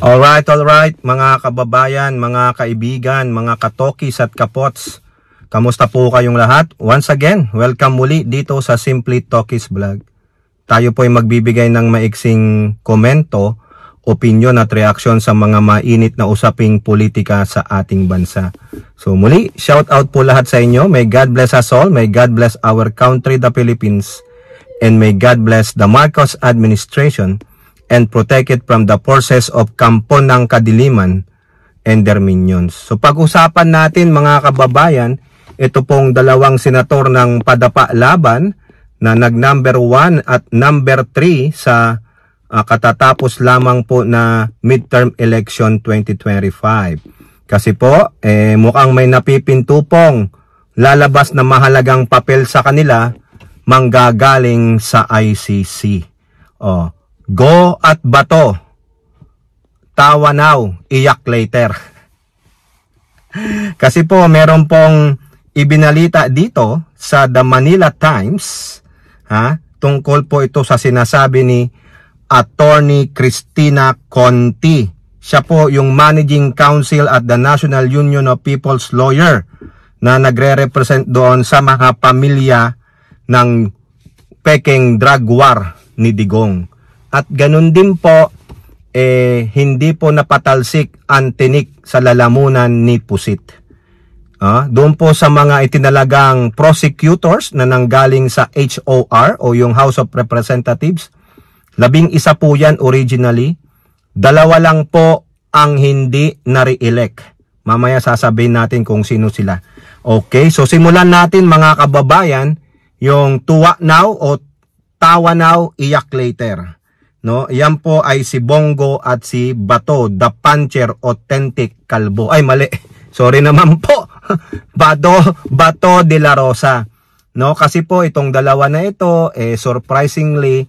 Alright, mga kababayan, mga kaibigan, mga katokis at kapots. Kamusta po kayong lahat? Once again, welcome muli dito sa Simply Tokis Vlog. Tayo po ay magbibigay ng maiksing komento, opinion at reaksyon sa mga mainit na usaping politika sa ating bansa. So muli, shout out po lahat sa inyo. May God bless us all. May God bless our country, the Philippines. And may God bless the Marcos administration and protect it from the forces of kampo ng kadiliman and their minions. So pag-usapan natin mga kababayan, ito pong dalawang senator ng padapa laban na nag-number 1 at number 3 sa katatapos lamang po na midterm election 2025. Kasi po, mukhang may napipinto pong lalabas na mahalagang papel sa kanila manggagaling sa ICC. Go at bato, tawa now, iyak later. Kasi po meron pong ibinalita dito sa The Manila Times, tungkol po ito sa sinasabi ni Attorney Cristina Conti. Siya po yung Managing Counsel at the National Union of People's Lawyer na nagre-represent doon sa mga pamilya ng peking drug war ni Digong. At ganun din po, hindi po napatalsik ang tinik sa lalamunan ni Pusit. Doon po sa mga itinalagang prosecutors na nanggaling sa HOR o yung House of Representatives, 11 po yan originally, 2 lang po ang hindi na-re-elect. Mamaya sasabihin natin kung sino sila. Okay, so simulan natin mga kababayan, yung tuwa now o tawa now, iyak later. No, yan po ay si Bongo at si Bato, the Puncher Authentic Kalbo. Ay mali. Sorry naman po. Bato de la Rosa. No, kasi po itong dalawa na ito surprisingly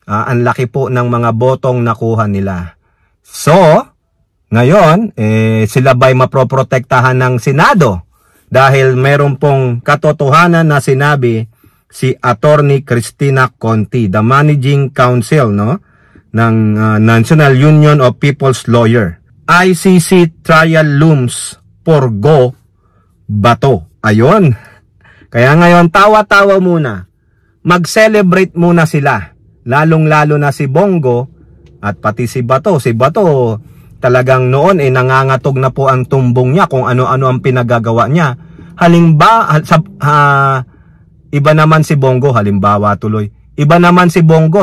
ang laki po ng mga botong nakuha nila. So, ngayon sila ba'y maproprotektahan ng Senado dahil meron pong katotohanan na sinabi si Attorney Cristina Conti, the Managing Counsel, no, ng National Union of People's Lawyer. ICC trial looms for Go Bato. Ayon. Kaya ngayon, tawa-tawa muna. Mag-celebrate muna sila. Lalong-lalo na si Bongo at pati si Bato. Si Bato talagang noon nangangatog na po ang tumbong niya kung ano-ano ang pinagagawa niya. Iba naman si Bongo, halimbawa tuloy. Iba naman si Bongo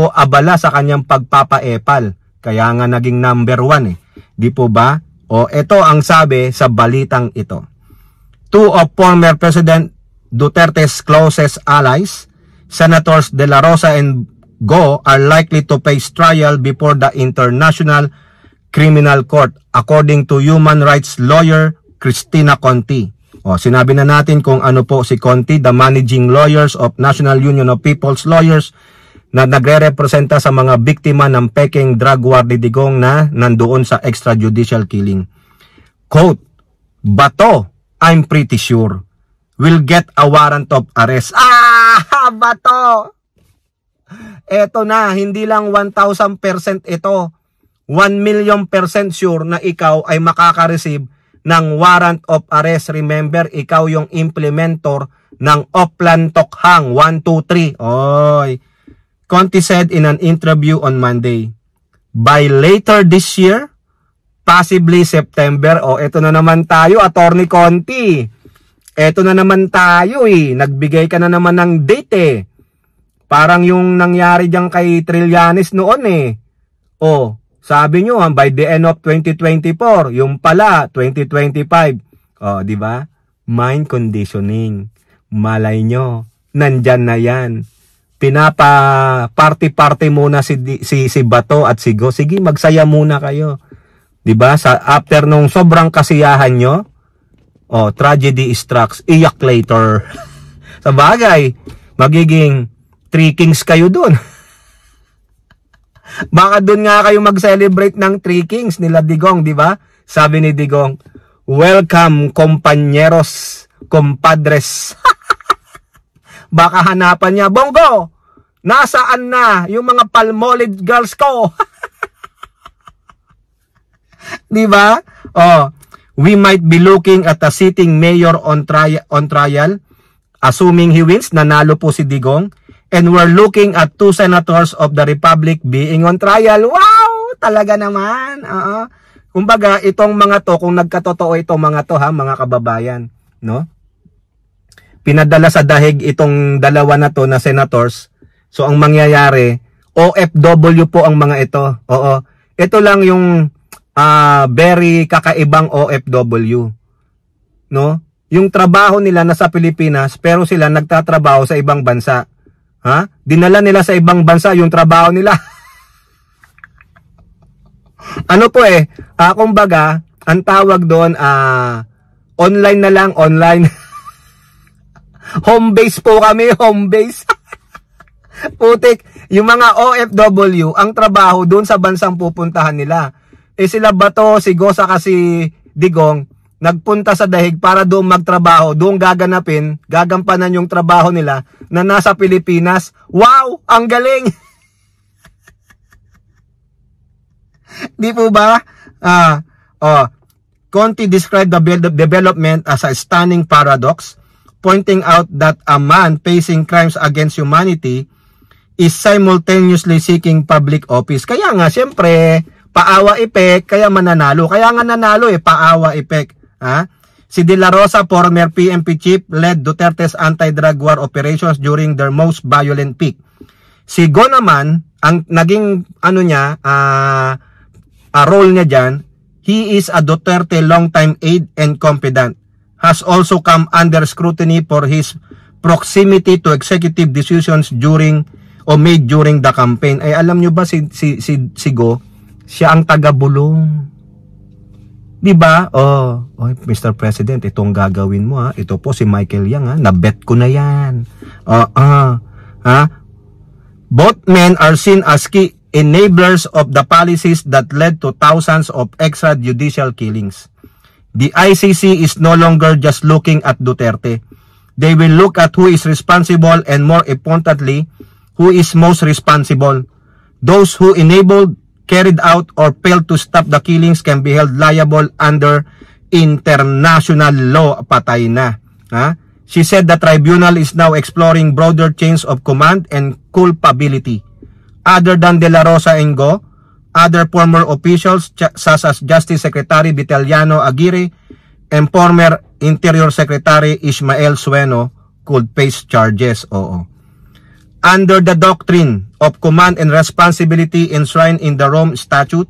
abala sa kanyang pagpapaepal. Kaya nga naging number 1 Di po ba? O ito ang sabi sa balitang ito. 2 of former President Duterte's closest allies, Senators De La Rosa and Go, are likely to face trial before the International Criminal Court, according to human rights lawyer Cristina Conti. Sinabi na natin kung ano po si Conti, the Managing Lawyers of National Union of People's Lawyers, na nagre-representa sa mga biktima ng peking drug war ni Digong na nandoon sa extrajudicial killing. Quote, Bato, I'm pretty sure, will get a warrant of arrest. Bato! Eto na, hindi lang 1,000% ito. 1,000,000% sure na ikaw ay makaka-receive ng warrant of arrest. Remember, ikaw yung implementor ng Oplan Tokhang 1, 2, 3. Oy. Conti said in an interview on Monday, by later this year, possibly September. Eto na naman tayo, Attorney Conti. Eto na naman tayo Nagbigay ka na naman ng date Parang yung nangyari diyan kay Trillanes noon sabi nyo, by the end of 2024, yung pala, 2025. Di ba? Mind conditioning. Malay nyo, nandyan na yan. Pinapa-party-party muna si Bato at si Go. Sige, magsaya muna kayo. Di ba? After nung sobrang kasiyahan nyo, tragedy strikes, iyak later. Sa bagay, magiging 3 kings kayo dun. Baka doon nga kayo mag-celebrate ng 3 kings nila Digong, di ba? Sabi ni Digong, welcome, compañeros, compadres. Baka hanapan niya, Bongo, nasaan na yung mga Palmolive girls ko? Di ba? Oh, we might be looking at a sitting mayor on trial, assuming he wins, nanalo po si Digong, and we're looking at 2 senators of the Republic being on trial. Wow! Talaga naman. Kumbaga, itong mga to, kung nagkatotoo itong mga to ha, mga kababayan, no? Pinadala sa dahig itong dalawa na to na senators. So, ang mangyayari, OFW po ang mga ito. Oo. Ito lang yung very kakaibang OFW. No? Yung trabaho nila nasa Pilipinas, pero sila nagtatrabaho sa ibang bansa. Ha? Dinala nila sa ibang bansa yung trabaho nila. Ano po kumbaga, ang tawag doon, online na lang, online. Home base po kami, home base. Putik, yung mga OFW, ang trabaho doon sa bansang pupuntahan nila. Sila Bato, si Gosa kasi Digong, nagpunta sa dahig para doon magtrabaho, doon gagampanan yung trabaho nila na nasa Pilipinas. Wow! Ang galing! Di po ba? Conti described the development as a stunning paradox, pointing out that a man facing crimes against humanity is simultaneously seeking public office. Kaya nga, siyempre, paawa effect, kaya mananalo. Kaya nga nanalo paawa effect. Si De La Rosa, former PNP chief, led Duterte's anti-drug war operations during their most violent peak. Si Go naman, ang naging role niya dyan, he is a Duterte long-time aide and confidant. Has also come under scrutiny for his proximity to executive decisions made during the campaign. Ay alam nyo ba si Go, siya ang taga-bulong. 'Di ba? Mr. President, itong gagawin mo ha. Ito po si Michael Yang na-bet ko na 'yan. Both men are seen as key enablers of the policies that led to thousands of extrajudicial killings. The ICC is no longer just looking at Duterte. They will look at who is responsible and more importantly, who is most responsible. Those who enabled, carried out, or failed to stop the killings can be held liable under international law. Patay na. She said the tribunal is now exploring broader chains of command and culpability. Other than De La Rosa and Go, other former officials such as Justice Secretary Vitaliano Aguirre and former Interior Secretary Ismael Sueno could face charges. Under the doctrine of command and responsibility enshrined in the Rome Statute,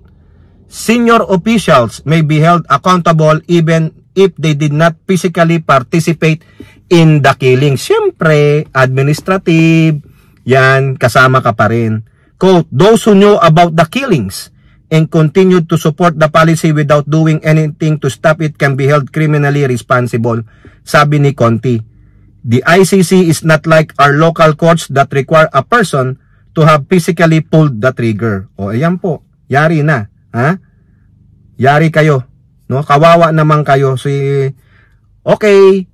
senior officials may be held accountable even if they did not physically participate in the killing. Siyempre, administrative, yan, kasama ka pa rin. Quote, those who knew about the killings and continued to support the policy without doing anything to stop it can be held criminally responsible, sabi ni Conti. The ICC is not like our local courts that require a person to have physically pulled the trigger. Ayan po, yari na. Yari kayo. No? Kawawa naman kayo. Okay,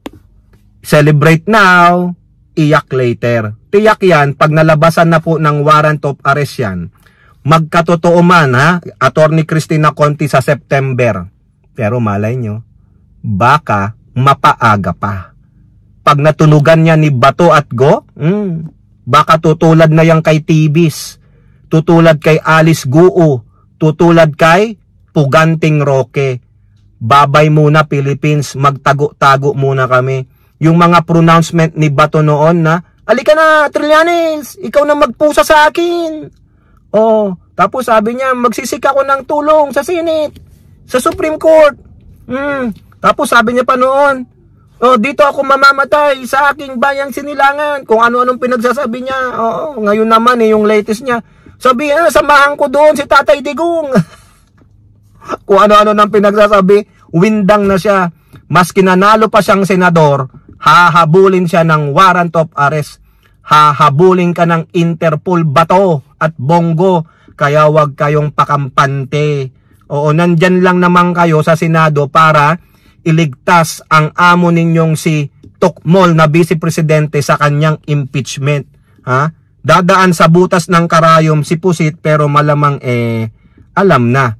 celebrate now, iyak later. Tiyak yan, pag nalabasan na po ng warrant of arrest yan, magkatotoo man Attorney Cristina Conti sa September. Pero malay nyo, baka mapaaga pa. Pag natunugan niya ni Bato at Go, baka tutulad na yan kay Tibis, tutulad kay Alice Guo, tutulad kay Puganting Roque. Babay muna Philippines, magtago-tago muna kami. Yung mga pronouncement ni Bato noon na, alika na, Trillanes, ikaw na magpusa sa akin. Tapos sabi niya, magsisik ako ng tulong sa Senate, sa Supreme Court. Tapos sabi niya pa noon, dito ako mamamatay sa aking bayang Sinilangan. Kung ano-anong pinagsasabi niya. Ngayon naman yung latest niya, sabi samahan ko doon si Tatay Digong. Kung ano-ano nang pinagsasabi, windang na siya. Maski nanalo pa siyang senador, hahabulin siya ng warrant of arrest. Hahabulin ka ng Interpol, Bato at Bongo. Kaya wag kayong pakampante. Nandyan lang naman kayo sa Senado para iligtas ang amo ninyong si Tokmol na Vice Presidente sa kanyang impeachment. Dadaan sa butas ng karayom si Pusit pero malamang alam na.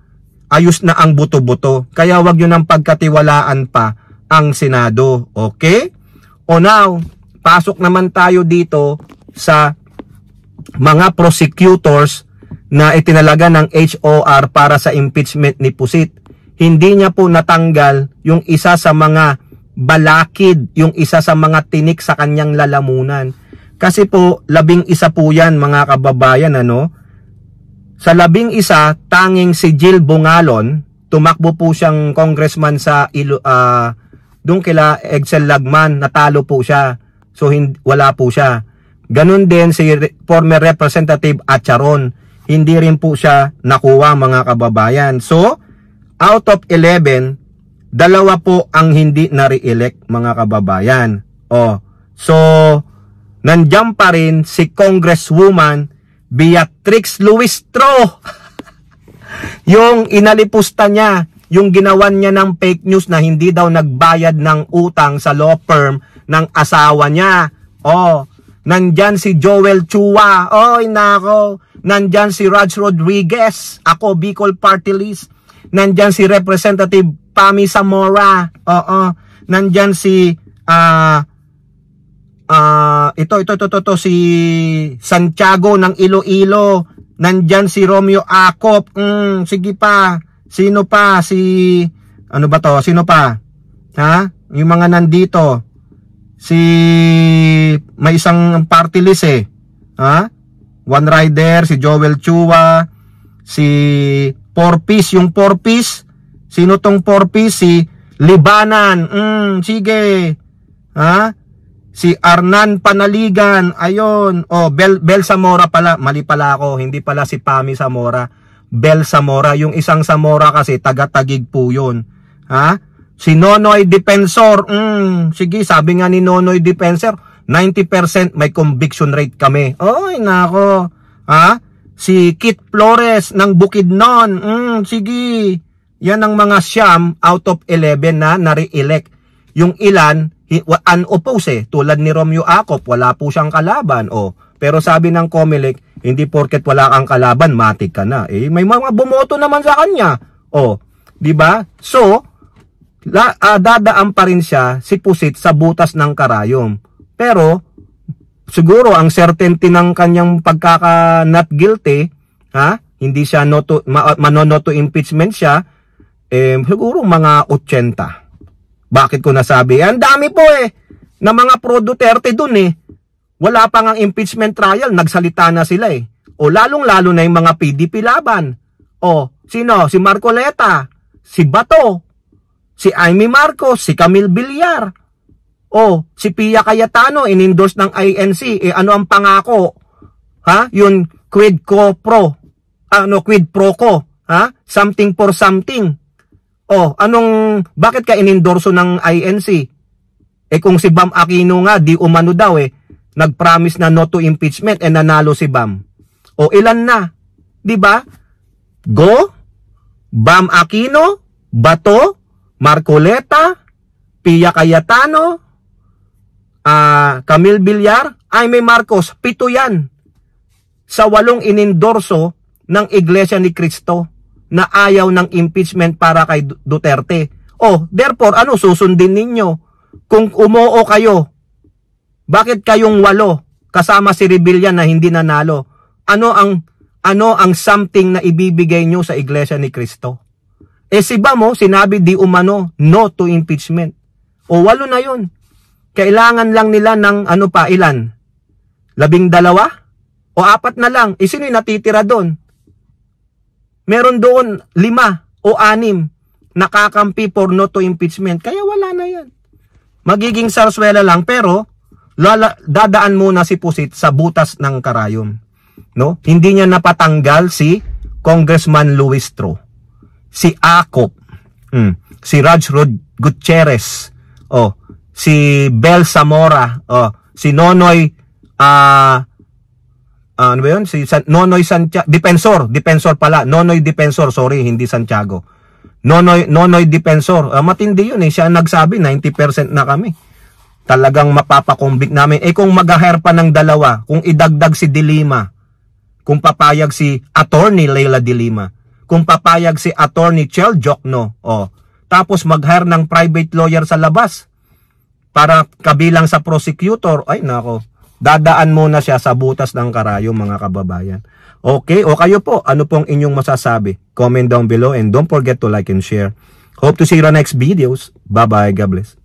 ayos na ang buto-buto. Kaya wag nyo nang pagkatiwalaan pa ang Senado. Okay? O now, pasok naman tayo dito sa mga prosecutors na itinalaga ng HOR para sa impeachment ni Pusit. Hindi niya po natanggal yung isa sa mga balakid, yung isa sa mga tinik sa kanyang lalamunan. Kasi po, 11 po yan mga kababayan, ano? Sa 11, tanging si Jill Bungalon, tumakbo po siyang congressman sa doon kila Excel Lagman, natalo po siya. So, wala po siya. Ganun din si former Representative Acharon, hindi rin po siya nakuha mga kababayan. So, out of 11, 2 po ang hindi na-re-elect mga kababayan. So, nandiyan pa rin si Congresswoman Beatrix Luistro. Yung inalipusta niya, yung ginawan niya ng fake news na hindi daw nagbayad ng utang sa law firm ng asawa niya. Nandyan si Joel Chua. Nako. Nandyan si Raj Rodriguez. Ako, Bicol Party List. Nandyan si Representative Pami Zamora. Nandyan si si Santiago ng Iloilo. Nandyan si Romeo Acop. Sige pa. Sino pa? Ano ba to? Sino pa? Ha? Yung mga nandito. May isang party list ha? One Rider, si Joel Chua, si Porpis, yung Porpis. Sino tong Porpis? Si Libanan. Sige. Ha? Si Arnan Panaligan. Ayun. Bel Zamora pala. Mali pala ako. Hindi pala si Pami Zamora. Bel Zamora. Yung isang Zamora kasi taga-Tagig po yun. Ha? Si Nonoy Defensor. Sige, sabi nga ni Nonoy Defensor, 90% may conviction rate kami. Nako. Ha? Si Kit Flores ng Bukidnon. Sige. Yan ang mga siyam out of 11 na nare-elect. Yung ilan, unopposed tulad ni Romeo Acop, wala po siyang kalaban. Pero sabi ng COMELEC, hindi porket wala kang kalaban, matik ka na. May mga bumoto naman sa kanya. Di ba? So, dadaan pa rin siya si Pusit sa butas ng karayom. Pero siguro ang certainty ng kanyang pagkaka-not guilty, hindi siya manonoto impeachment siya, siguro mga 80. Bakit ko nasabi? Ang dami po na mga pro Duterte dun Wala pa ngang impeachment trial, nagsalita na sila lalong-lalo na yung mga PDP laban. Sino? Si Marcoleta, si Bato, si Amy Marcos, si Camille Villar, si Pia Cayetano, in-endorse ng INC. Ano ang pangako? Yun, quid pro quo, something for something. Bakit ka in-endorso ng INC? Kung si Bam Aquino nga, di umano daw nag-promise na no to impeachment, nanalo si Bam. Ilan na? Di ba? Go, Bam Aquino, Bato, Marcoleta, Pia Cayetano, Camille Villar, Jaime Marcos, 7 yan. Sa 8 inendorso ng Iglesia ni Cristo na ayaw ng impeachment para kay Duterte. Therefore, susundin ninyo? Kung umoo kayo, bakit kayong 8 kasama si Rebilla na hindi nanalo? Ano ang something na ibibigay nyo sa Iglesia ni Cristo? Si Bam sinabi di umano, no to impeachment. 8 na yun. Kailangan lang nila ng ilan? 12? O 4 na lang. Sino yung natitira doon? Meron doon 5 o 6 nakakampi for no to impeachment. Kaya wala na yan. Magiging sarswela lang, pero dadaan muna si Pusit sa butas ng karayom. No? Hindi niya napatanggal si Congressman Luistro, si Acop, si Raj Gutierrez, si Bel Zamora, si Nonoy ano ba yun? Si Nonoy Santiago, Defensor pala, Nonoy Defensor, sorry, hindi Santiago. Nonoy Defensor, matindi yun siya ang nagsabi, 90% na kami. Talagang mapapakumbik namin. Kung mag-hire pa ng 2, kung idagdag si De Lima, kung papayag si Attorney Leila De Lima, kung papayag si Attorney Chel Jokno, tapos mag-hire ng private lawyer sa labas para kabilang sa prosecutor, ay nako, dadaan muna siya sa butas ng karayom, mga kababayan. Okay, o kayo po, ano pong inyong masasabi? Comment down below and don't forget to like and share. Hope to see you in the next videos. Bye-bye. God bless.